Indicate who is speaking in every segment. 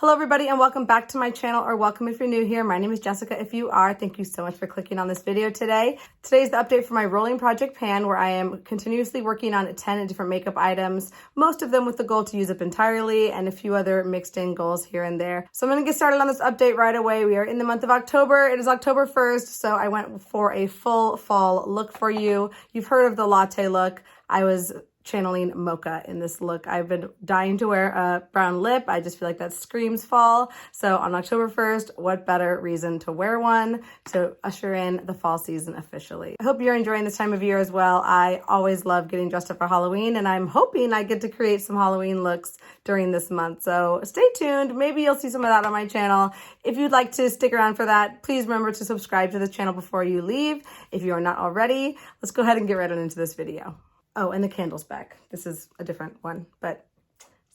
Speaker 1: Hello everybody and welcome back to my channel, or welcome if you're new here. My name is Jessica. If you are, thank you so much for clicking on this video today. Today's the update for my rolling project pan, where I am continuously working on 10 different makeup items, most of them with the goal to use up entirely and a few other mixed in goals here and there. So I'm going to get started on this update right away. We are in the month of October. It is October 1st, so I went for a full fall look for you. You've heard of the latte look. I was channeling mocha in this look. I've been dying to wear a brown lip. I just feel like that screams fall. So on October 1st, what better reason to wear one to usher in the fall season officially. I hope you're enjoying this time of year as well. I always love getting dressed up for Halloween, and I'm hoping I get to create some Halloween looks during this month. So stay tuned. Maybe you'll see some of that on my channel. If you'd like to stick around for that, please remember to subscribe to this channel before you leave. If you are not already, let's go ahead and get right on into this video. Oh, and the candles back. This is a different one, but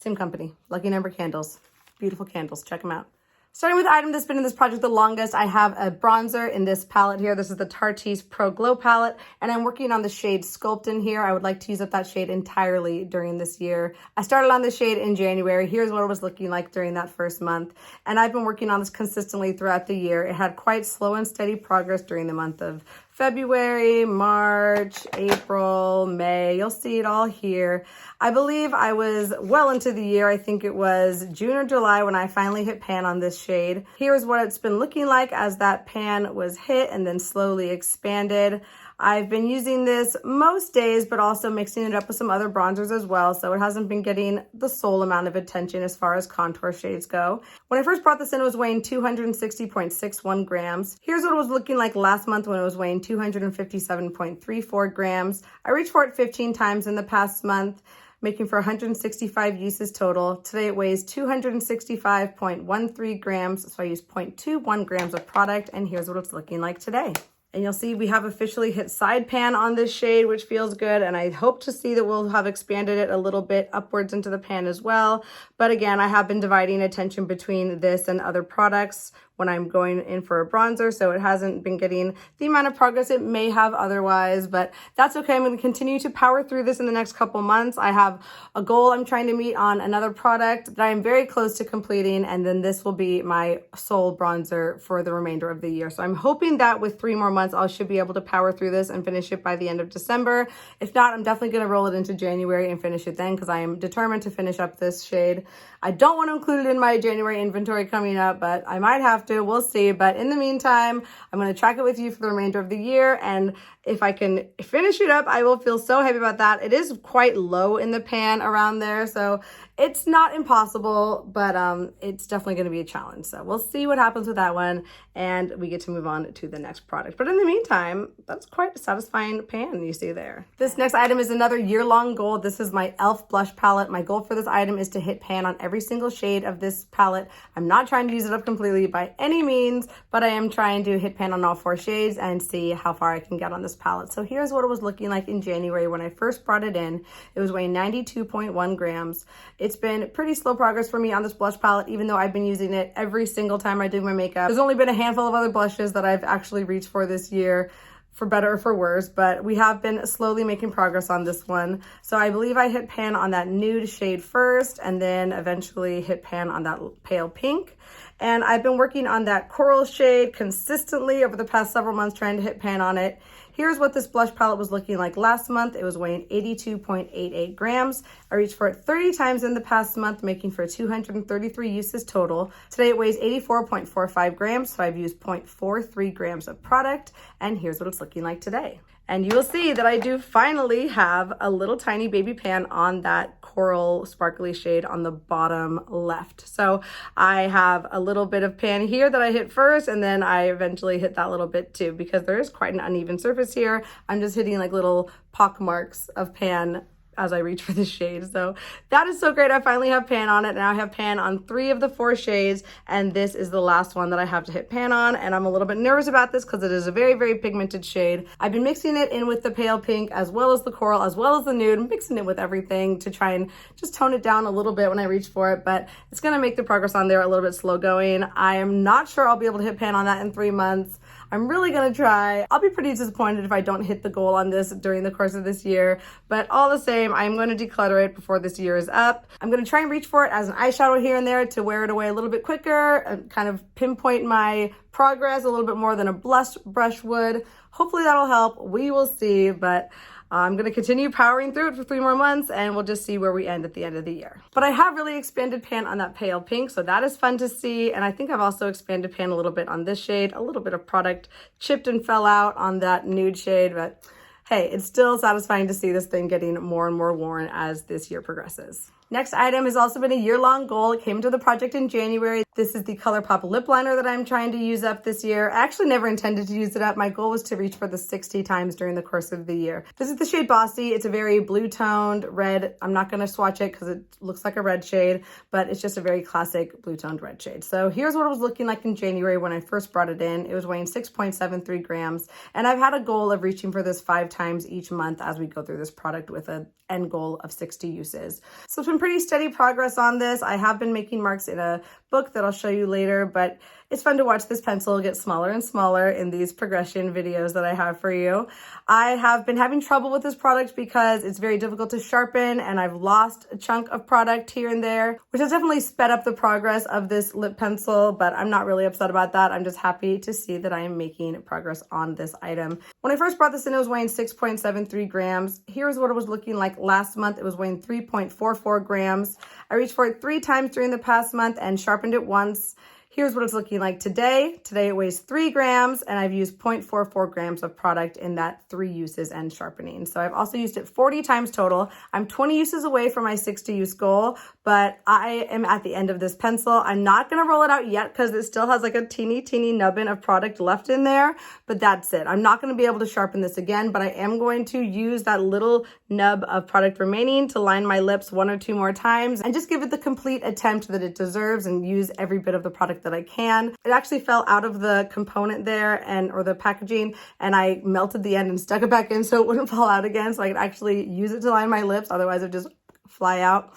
Speaker 1: same company. Lucky Number Candles. Beautiful candles. Check them out. Starting with the item that's been in this project the longest, I have a bronzer in this palette here. This is the Tarteist Pro Glow palette, and I'm working on the shade Sculpt in here. I would like to use up that shade entirely during this year. I started on this shade in January. Here's what it was looking like during that first month, and I've been working on this consistently throughout the year. It had quite slow and steady progress during the month of February, March, April, May. You'll see it all here. I believe I was well into the year. I think it was June or July when I finally hit pan on this shade. Here's what it's been looking like as that pan was hit and then slowly expanded. I've been using this most days, but also mixing it up with some other bronzers as well, so it hasn't been getting the sole amount of attention as far as contour shades go. When I first brought this in, it was weighing 260.61 grams. Here's what it was looking like last month when it was weighing 257.34 grams. I reached for it 15 times in the past month, making for 165 uses total. Today it weighs 265.13 grams, so I used 0.21 grams of product, and here's what it's looking like today. And you'll see we have officially hit side pan on this shade, which feels good. And I hope to see that we'll have expanded it a little bit upwards into the pan as well. But again, I have been dividing attention between this and other products when I'm going in for a bronzer, so it hasn't been getting the amount of progress it may have otherwise, but that's okay. I'm going to continue to power through this in the next couple months. I have a goal I'm trying to meet on another product that I'm very close to completing, and then this will be my sole bronzer for the remainder of the year. So I'm hoping that with 3 more months, I should be able to power through this and finish it by the end of December. If not, I'm definitely going to roll it into January and finish it then, because I am determined to finish up this shade. I don't want to include it in my January inventory coming up, but I might have to. We'll see. But in the meantime, I'm going to track it with you for the remainder of the year. And if I can finish it up, I will feel so happy about that. It is quite low in the pan around there, so it's not impossible, but it's definitely going to be a challenge. So we'll see what happens with that one, and we get to move on to the next product. But in the meantime, that's quite a satisfying pan you see there. This next item is another year-long goal. This is my e.l.f. blush palette. My goal for this item is to hit pan on every single shade of this palette. I'm not trying to use it up completely by any means, but I am trying to hit pan on all 4 shades and see how far I can get on this palette. So here's what it was looking like in January when I first brought it in. It was weighing 92.1 grams. It's been pretty slow progress for me on this blush palette, even though I've been using it every single time I do my makeup. There's only been a handful of other blushes that I've actually reached for this year, for better or for worse, but we have been slowly making progress on this one. So I believe I hit pan on that nude shade first, and then eventually hit pan on that pale pink. And I've been working on that coral shade consistently over the past several months, trying to hit pan on it. Here's what this blush palette was looking like last month. It was weighing 82.88 grams. I reached for it 30 times in the past month, making for 233 uses total. Today it weighs 84.45 grams, so I've used 0.43 grams of product, and here's what it's looking like today. And you will see that I do finally have a little tiny baby pan on that coral sparkly shade on the bottom left. So I have a little bit of pan here that I hit first, and then I eventually hit that little bit too, because there is quite an uneven surface here. I'm just hitting like little pock marks of pan as I reach for the shade. So that is so great. I finally have pan on it. Now I have pan on 3 of the 4 shades, and this is the last one that I have to hit pan on. And I'm a little bit nervous about this because it is a very, very pigmented shade. I've been mixing it in with the pale pink as well as the coral as well as the nude. I'm mixing it with everything to try and just tone it down a little bit when I reach for it, but it's gonna make the progress on there a little bit slow going. I am not sure I'll be able to hit pan on that in 3 months. I'm really gonna try. I'll be pretty disappointed if I don't hit the goal on this during the course of this year, but all the same, I'm gonna declutter it before this year is up. I'm gonna try and reach for it as an eyeshadow here and there to wear it away a little bit quicker and kind of pinpoint my progress a little bit more than a blush brush would. Hopefully that'll help. We will see, but I'm going to continue powering through it for 3 more months and we'll just see where we end at the end of the year. But I have really expanded pan on that pale pink, so that is fun to see. And I think I've also expanded pan a little bit on this shade. A little bit of product chipped and fell out on that nude shade, but hey, it's still satisfying to see this thing getting more and more worn as this year progresses. Next item has also been a year-long goal. It came to the project in January. This is the Colourpop lip liner that I'm trying to use up this year. I actually never intended to use it up. My goal was to reach for the 60 times during the course of the year. This is the shade Bossy. It's a very blue-toned red. I'm not going to swatch it because it looks like a red shade, but it's just a very classic blue-toned red shade. So here's what it was looking like in January when I first brought it in. It was weighing 6.73 grams, and I've had a goal of reaching for this 5 times each month as we go through this product with an end goal of 60 uses. So it's been pretty steady progress on this. I have been making marks in a book that I'll show you later, but it's fun to watch this pencil get smaller and smaller in these progression videos that I have for you. I have been having trouble with this product because it's very difficult to sharpen and I've lost a chunk of product here and there, which has definitely sped up the progress of this lip pencil, but I'm not really upset about that. I'm just happy to see that I am making progress on this item. When I first brought this in, it was weighing 6.73 grams. Here's what it was looking like last month. It was weighing 3.44 grams. I reached for it 3 times during the past month and sharpened it once. Here's what it's looking like today. Today it weighs 3 grams and I've used 0.44 grams of product in that 3 uses and sharpening. So I've also used it 40 times total. I'm 20 uses away from my 60 use goal, but I am at the end of this pencil. I'm not gonna roll it out yet because it still has like a teeny nubbin of product left in there, but that's it. I'm not gonna be able to sharpen this again, but I am going to use that little nub of product remaining to line my lips 1 or 2 more times and just give it the complete attempt that it deserves and use every bit of the product that I can. It actually fell out of the component there or the packaging, and I melted the end and stuck it back in so it wouldn't fall out again, so I could actually use it to line my lips. Otherwise it would just fly out.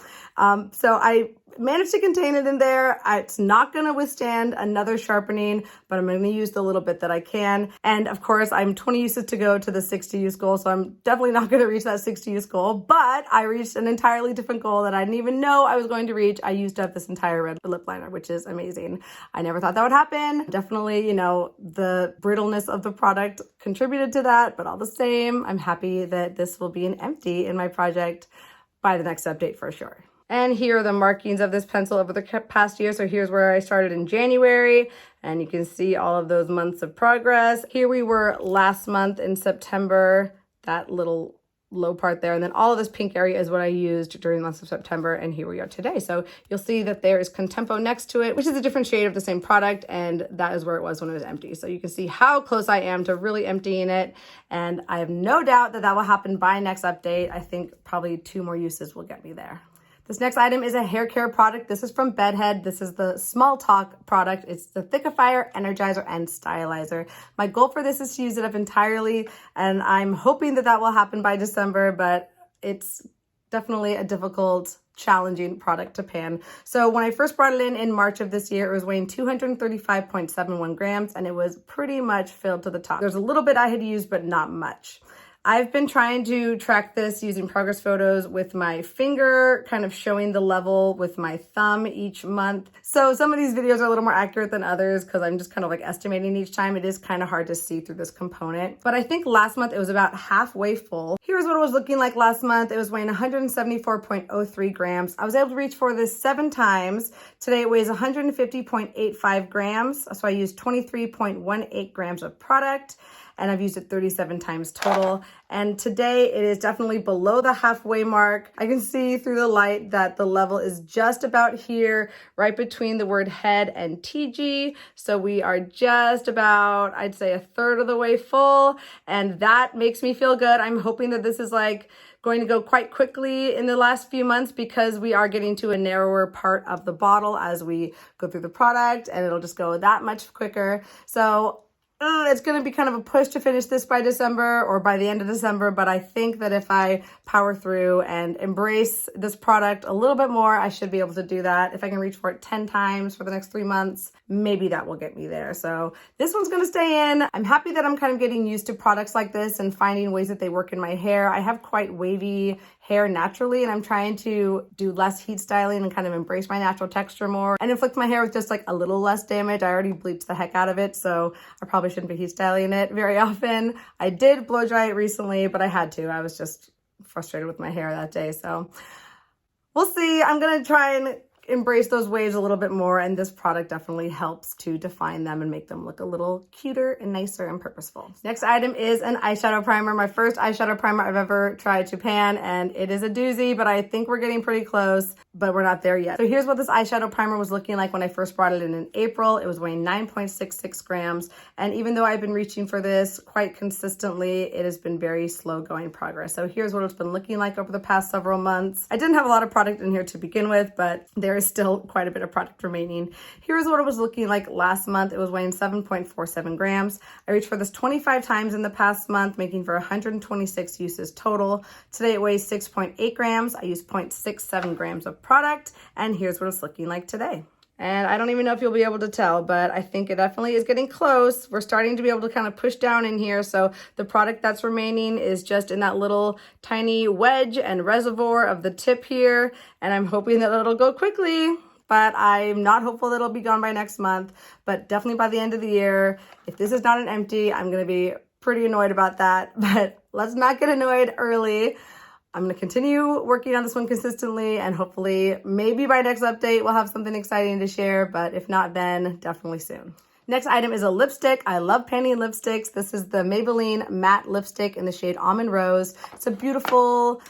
Speaker 1: So I managed to contain it in there. It's not going to withstand another sharpening, but I'm going to use the little bit that I can. And of course, I'm 20 uses to go to the 60 use goal, so I'm definitely not going to reach that 60 use goal, but I reached an entirely different goal that I didn't even know I was going to reach. I used up this entire red lip liner, which is amazing. I never thought that would happen. Definitely, you know, the brittleness of the product contributed to that, but all the same, I'm happy that this will be an empty in my project by the next update for sure. And here are the markings of this pencil over the past year. So here's where I started in January, and you can see all of those months of progress. Here we were last month in September, that little low part there. And then all of this pink area is what I used during the month of September. And here we are today. So you'll see that there is Contempo next to it, which is a different shade of the same product. And that is where it was when it was empty. So you can see how close I am to really emptying it. And I have no doubt that that will happen by next update. I think probably 2 more uses will get me there. This next item is a hair care product. This is from Bedhead. This is the Small Talk product. It's the Thickifier, Energizer, and Stylizer. My goal for this is to use it up entirely, and I'm hoping that that will happen by December, but it's definitely a difficult, challenging product to pan. So when I first brought it in March of this year, it was weighing 235.71 grams, and it was pretty much filled to the top. There's a little bit I had used, but not much. I've been trying to track this using progress photos with my finger, kind of showing the level with my thumb each month. So some of these videos are a little more accurate than others because I'm just kind of like estimating each time. It is kind of hard to see through this component. But I think last month it was about halfway full. Here's what it was looking like last month. It was weighing 174.03 grams. I was able to reach for this 7 times. Today it weighs 150.85 grams. So I used 23.18 grams of product, and I've used it 37 times total. And today it is definitely below the halfway mark. I can see through the light that the level is just about here, right between the word head and TG. So we are just about, I'd say, 1/3 of the way full. And that makes me feel good. I'm hoping that this is like going to go quite quickly in the last few months because we are getting to a narrower part of the bottle as we go through the product, and it'll just go that much quicker. So it's going to be kind of a push to finish this by December or by the end of December, but I think that if I power through and embrace this product a little bit more, I should be able to do that. If I can reach for it 10 times for the next 3 months, maybe that will get me there. So this one's going to stay in. I'm happy that I'm kind of getting used to products like this and finding ways that they work in my hair. I have quite wavy hair naturally, and I'm trying to do less heat styling and kind of embrace my natural texture more and inflict my hair with just like a little less damage. I already bleached the heck out of it, so I probably shouldn't be heat styling it very often. I did blow dry it recently, but I had to. I was just frustrated with my hair that day, so we'll see. I'm gonna try and embrace those waves a little bit more, and this product definitely helps to define them and make them look a little cuter and nicer and purposeful. Next item is an eyeshadow primer, my first eyeshadow primer I've ever tried to pan, and it is a doozy, but I think we're getting pretty close, but we're not there yet. So here's what this eyeshadow primer was looking like when I first brought it in April. It was weighing 9.66 grams, and even though I've been reaching for this quite consistently, it has been very slow going progress. So here's what it's been looking like over the past several months. I didn't have a lot of product in here to begin with, but there is still quite a bit of product remaining. Here's what it was looking like last month. It was weighing 7.47 grams. I reached for this 25 times in the past month, making for 126 uses total. Today it weighs 6.8 grams. I used 0.67 grams of product, and here's what it's looking like today. And I don't even know if you'll be able to tell, but I think it definitely is getting close. We're starting to be able to kind of push down in here. So the product that's remaining is just in that little tiny wedge and reservoir of the tip here. And I'm hoping that it'll go quickly, but I'm not hopeful that it'll be gone by next month, but definitely by the end of the year. If this is not an empty, I'm going to be pretty annoyed about that, but let's not get annoyed early. I'm going to continue working on this one consistently, and hopefully maybe by next update we'll have something exciting to share, but if not then, definitely soon. Next item is a lipstick. I love panning lipsticks. This is the Maybelline matte lipstick in the shade Almond Rose. It's a beautiful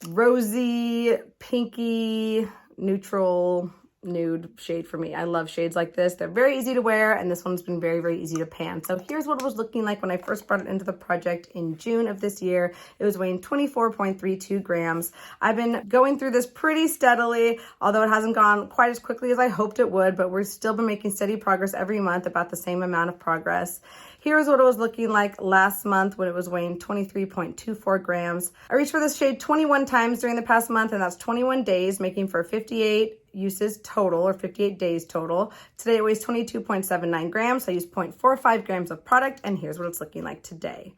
Speaker 1: rosy, pinky, neutral nude shade for me. I love shades like this. They're very easy to wear, and this one's been very, very easy to pan. So here's what it was looking like when I first brought it into the project in June of this year. It was weighing 24.32 grams. I've been going through this pretty steadily, although it hasn't gone quite as quickly as I hoped it would, but we've still been making steady progress every month, about the same amount of progress. Here's what it was looking like last month when it was weighing 23.24 grams. I reached for this shade 21 times during the past month, and that's 21 days, making for 58 uses total, or 58 days total. Today it weighs 22.79 grams. I used 0.45 grams of product, and here's what it's looking like today.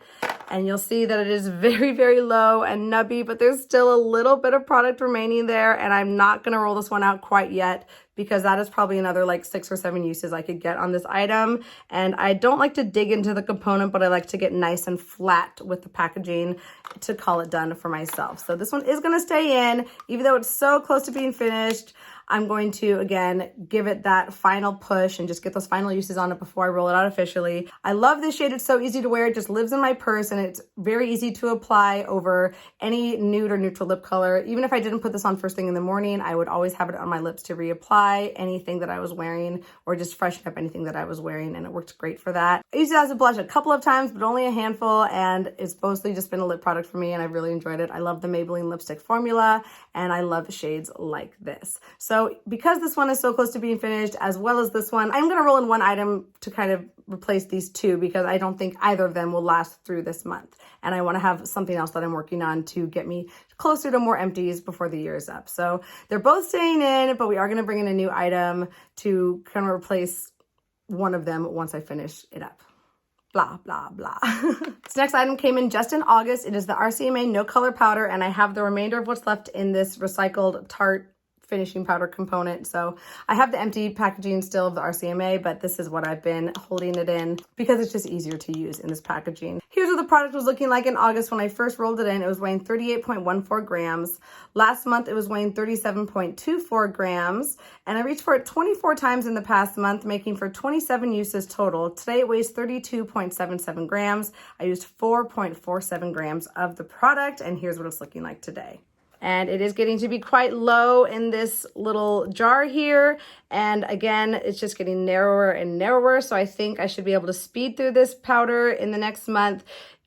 Speaker 1: And you'll see that it is very, very low and nubby, but there's still a little bit of product remaining there, and I'm not going to roll this one out quite yet because that is probably another like 6 or 7 uses I could get on this item. And I don't like to dig into the component, but I like to get nice and flat with the packaging to call it done for myself. So this one is going to stay in, even though it's so close to being finished. I'm going to, again, give it that final push and just get those final uses on it before I roll it out officially. I love this shade. It's so easy to wear. It just lives in my purse, and it's very easy to apply over any nude or neutral lip color. Even if I didn't put this on first thing in the morning, I would always have it on my lips to reapply anything that I was wearing or just freshen up anything that I was wearing, and it worked great for that. I used it as a blush a couple of times, but only a handful, and it's mostly just been a lip product for me, and I've really enjoyed it. I love the Maybelline lipstick formula, and I love shades like this. So because this one is so close to being finished, as well as this one, I'm going to roll in one item to kind of replace these two because I don't think either of them will last through this month. And I want to have something else that I'm working on to get me closer to more empties before the year is up. So they're both staying in, but we are going to bring in a new item to kind of replace one of them once I finish it up. Blah, blah, blah. This next item came in just in August. It is the RCMA No Color powder, and I have the remainder of what's left in this recycled Tarte finishing powder component. So I have the empty packaging still of the RCMA, but this is what I've been holding it in because it's just easier to use in this packaging. Here's what the product was looking like in August when I first rolled it in. It was weighing 38.14 grams. Last month it was weighing 37.24 grams, and I reached for it 24 times in the past month, making for 27 uses total. Today it weighs 32.77 grams. I used 4.47 grams of the product, and here's what it's looking like today. And it is getting to be quite low in this little jar here. And again, it's just getting narrower and narrower. So I think I should be able to speed through this powder in the next month.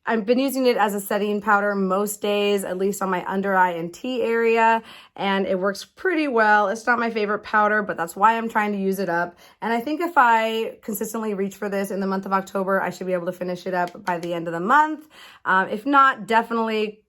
Speaker 1: I've been using it as a setting powder most days, at least on my under eye and T area, and it works pretty well. It's not my favorite powder, but that's why I'm trying to use it up. And I think if I consistently reach for this in the month of October, I should be able to finish it up by the end of the month. If not, definitely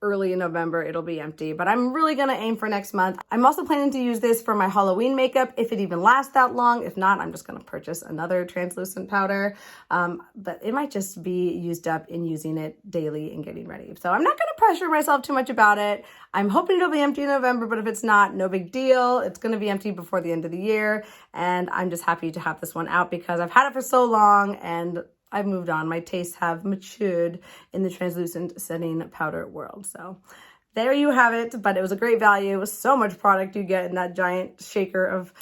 Speaker 1: early in November, it'll be empty, but I'm really gonna aim for next month. I'm also planning to use this for my Halloween makeup, if it even lasts that long. If not, I'm just gonna purchase another translucent powder, but it might just be used up in using it daily and getting ready. So I'm not gonna pressure myself too much about it. I'm hoping it'll be empty in November, but if it's not, no big deal. It's gonna be empty before the end of the year, and I'm just happy to have this one out because I've had it for so long and I've moved on. My tastes have matured in the translucent setting powder world. So there you have it, but it was a great value. It was so much product you get in that giant shaker of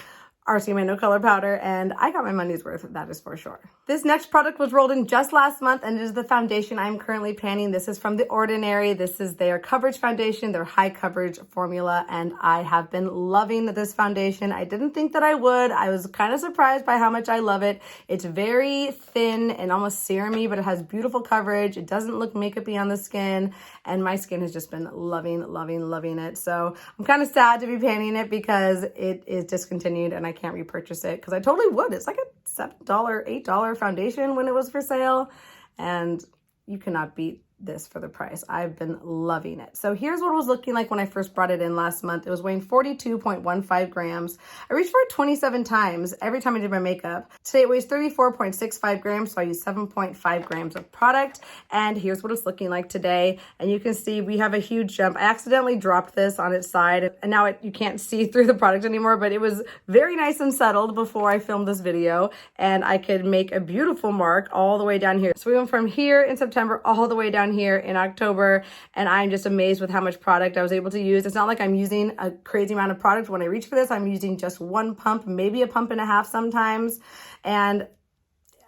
Speaker 1: RCMA No Color powder, and I got my money's worth, that is for sure. This next product was rolled in just last month, and it is the foundation I'm currently panning. This is from The Ordinary. This is their coverage foundation, their high coverage formula, and I have been loving this foundation. I didn't think that I would. I was kind of surprised by how much I love it. It's very thin and almost serum-y, but it has beautiful coverage. It doesn't look makeup-y on the skin, and my skin has just been loving it. So I'm kind of sad to be panning it because it is discontinued and I can't repurchase it because I totally would. It's like a $7, $8 foundation when it was for sale, and you cannot beat this for the price. I've been loving it. So here's what it was looking like when I first brought it in last month. It was weighing 42.15 grams. I reached for it 27 times every time I did my makeup. Today it weighs 34.65 grams, so I used 7.5 grams of product. And here's what it's looking like today. And you can see we have a huge jump. I accidentally dropped this on its side, and now you can't see through the product anymore, but it was very nice and settled before I filmed this video, and I could make a beautiful mark all the way down here. So we went from here in September all the way down here in October, and I'm just amazed with how much product I was able to use. It's not like I'm using a crazy amount of product when I reach for this. I'm using just one pump, maybe a pump and a half sometimes, and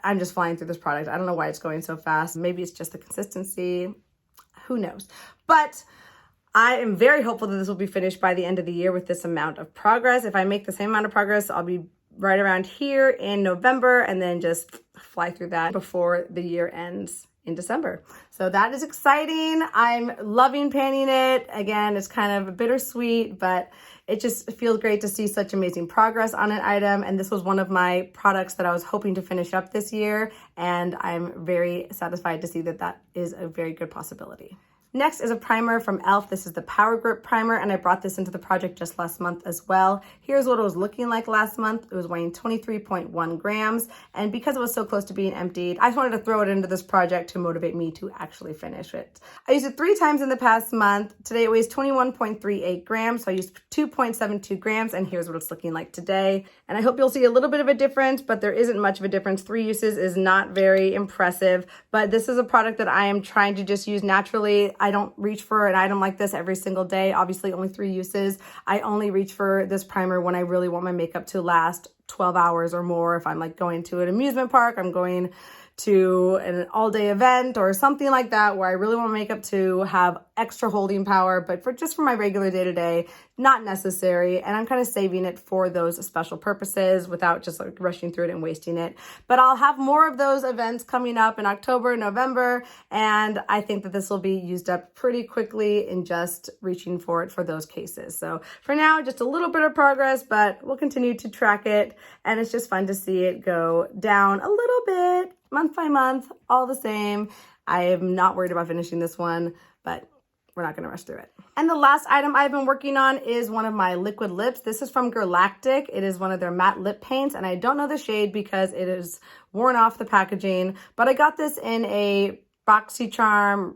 Speaker 1: I'm just flying through this product. I don't know why it's going so fast. Maybe it's just the consistency. Who knows? But I am very hopeful that this will be finished by the end of the year with this amount of progress. If I make the same amount of progress, I'll be right around here in November and then just fly through that before the year ends in December. So that is exciting. I'm loving panning it. Again, it's kind of bittersweet, but it just feels great to see such amazing progress on an item. And this was one of my products that I was hoping to finish up this year. And I'm very satisfied to see that that is a very good possibility. Next is a primer from e.l.f. This is the Power Grip Primer, and I brought this into the project just last month as well. Here's what it was looking like last month. It was weighing 23.1 grams, and because it was so close to being emptied, I just wanted to throw it into this project to motivate me to actually finish it. I used it 3 times in the past month. Today it weighs 21.38 grams, so I used 2.72 grams, and here's what it's looking like today. And I hope you'll see a little bit of a difference, but there isn't much of a difference. 3 uses is not very impressive, but this is a product that I am trying to just use naturally. I don't reach for an item like this every single day. Obviously, only 3 uses. I only reach for this primer when I really want my makeup to last 12 hours or more. If I'm like going to an amusement park, I'm going to an all-day event or something like that where I really want my makeup to have extra holding power, but just for my regular day-to-day, not necessary. And I'm kind of saving it for those special purposes without just like rushing through it and wasting it. But I'll have more of those events coming up in October, November, and I think that this will be used up pretty quickly in just reaching for it for those cases. So for now, just a little bit of progress, but we'll continue to track it. And it's just fun to see it go down a little bit, month by month, all the same. I am not worried about finishing this one, but we're not going to rush through it. And the last item I've been working on is one of my liquid lips. This is from Girlactic. It is one of their matte lip paints, and I don't know the shade because it is worn off the packaging, but I got this in a BoxyCharm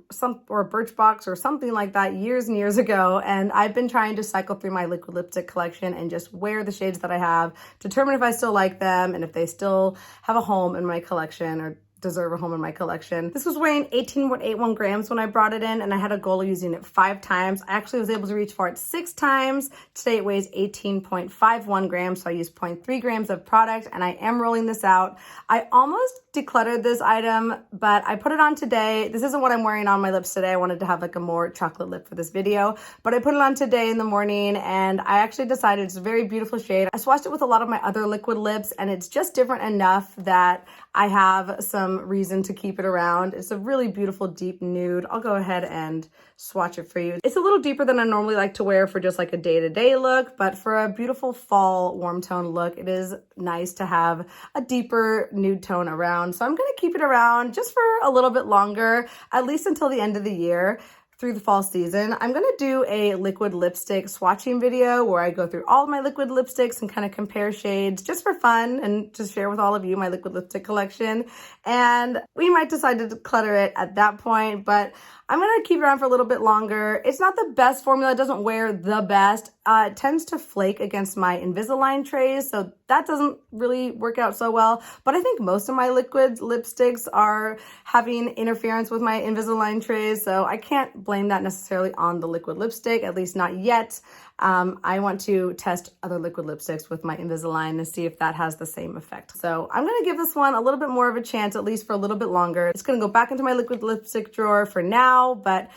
Speaker 1: or Birchbox or something like that years and years ago, and I've been trying to cycle through my liquid lipstick collection and just wear the shades that I have, determine if I still like them and if they still have a home in my collection or deserve a home in my collection. This was weighing 18.81 grams when I brought it in, and I had a goal of using it 5 times. I actually was able to reach for it 6 times. Today it weighs 18.51 grams, so I used 0.3 grams of product, and I am rolling this out. I almost decluttered this item, but I put it on today. This isn't what I'm wearing on my lips today. I wanted to have like a more chocolate lip for this video, but I put it on today in the morning, and I actually decided it's a very beautiful shade. I swatched it with a lot of my other liquid lips, and it's just different enough that I have some some reason to keep it around. It's a really beautiful deep nude. I'll go ahead and swatch it for you. It's a little deeper than I normally like to wear for just like a day-to-day look, but for a beautiful fall warm tone look, it is nice to have a deeper nude tone around. So I'm gonna keep it around just for a little bit longer, at least until the end of the year. Through the fall season. I'm gonna do a liquid lipstick swatching video where I go through all of my liquid lipsticks and kind of compare shades just for fun and just share with all of you my liquid lipstick collection. And we might decide to declutter it at that point, but I'm gonna keep it around for a little bit longer. It's not the best formula, it doesn't wear the best. It tends to flake against my Invisalign trays, so that doesn't really work out so well. But I think most of my liquid lipsticks are having interference with my Invisalign trays, so I can't blame that necessarily on the liquid lipstick, at least not yet. I want to test other liquid lipsticks with my Invisalign to see if that has the same effect. So I'm gonna give this one a little bit more of a chance, at least for a little bit longer. It's gonna go back into my liquid lipstick drawer for now, but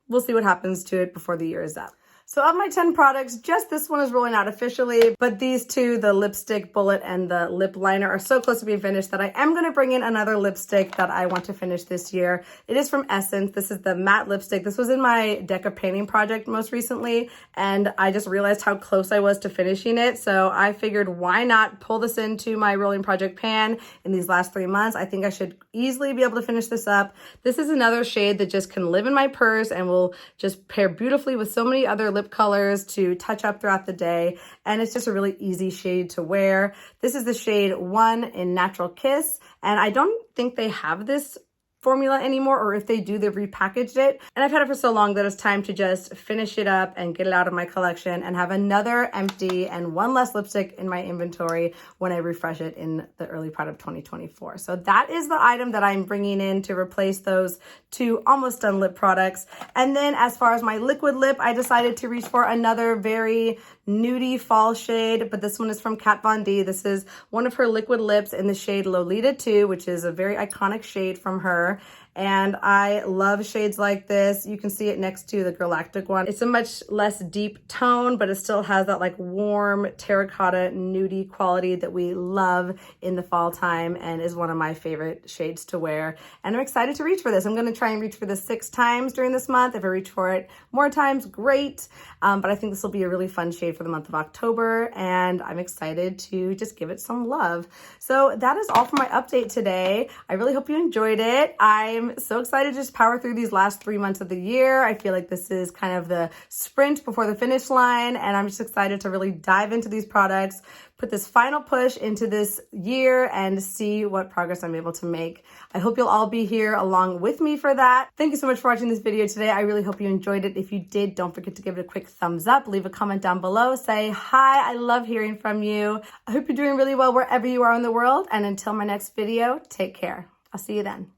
Speaker 1: we'll see what happens to it before the year is up. So of my 10 products, just this one is rolling out officially, but these two, the lipstick bullet and the lip liner, are so close to being finished that I am gonna bring in another lipstick that I want to finish this year. It is from Essence. This is the matte lipstick. This was in my Deca painting project most recently, and I just realized how close I was to finishing it. So I figured, why not pull this into my rolling project pan in these last 3 months? I think I should easily be able to finish this up. This is another shade that just can live in my purse and will just pair beautifully with so many other lip colors to touch up throughout the day, and it's just a really easy shade to wear. This is the shade 1 in Natural Kiss, and I don't think they have this formula anymore, or if they do, they've repackaged it. And I've had it for so long that it's time to just finish it up and get it out of my collection and have another empty and one less lipstick in my inventory when I refresh it in the early part of 2024. So that is the item that I'm bringing in to replace those two almost done lip products. And then as far as my liquid lip, I decided to reach for another very nudie fall shade, but this one is from Kat Von D. This is one of her liquid lips in the shade Lolita 2, which is a very iconic shade from her. And I love shades like this. You can see it next to the Girlactic one. It's a much less deep tone, but it still has that like warm terracotta nudie quality that we love in the fall time, and is one of my favorite shades to wear. And I'm excited to reach for this. I'm gonna try and reach for this 6 times during this month. If I reach for it more times, great. But I think this will be a really fun shade for the month of October, and I'm excited to just give it some love. So that is all for my update today. I really hope you enjoyed it. I'm so excited to just power through these last 3 months of the year. I feel like this is kind of the sprint before the finish line, and I'm just excited to really dive into these products, put this final push into this year, and see what progress I'm able to make. I hope you'll all be here along with me for that. Thank you so much for watching this video today. I really hope you enjoyed it. If you did, don't forget to give it a quick thumbs up, leave a comment down below, say hi, I love hearing from you. I hope you're doing really well wherever you are in the world, and until my next video, take care. I'll see you then.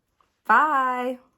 Speaker 1: Bye.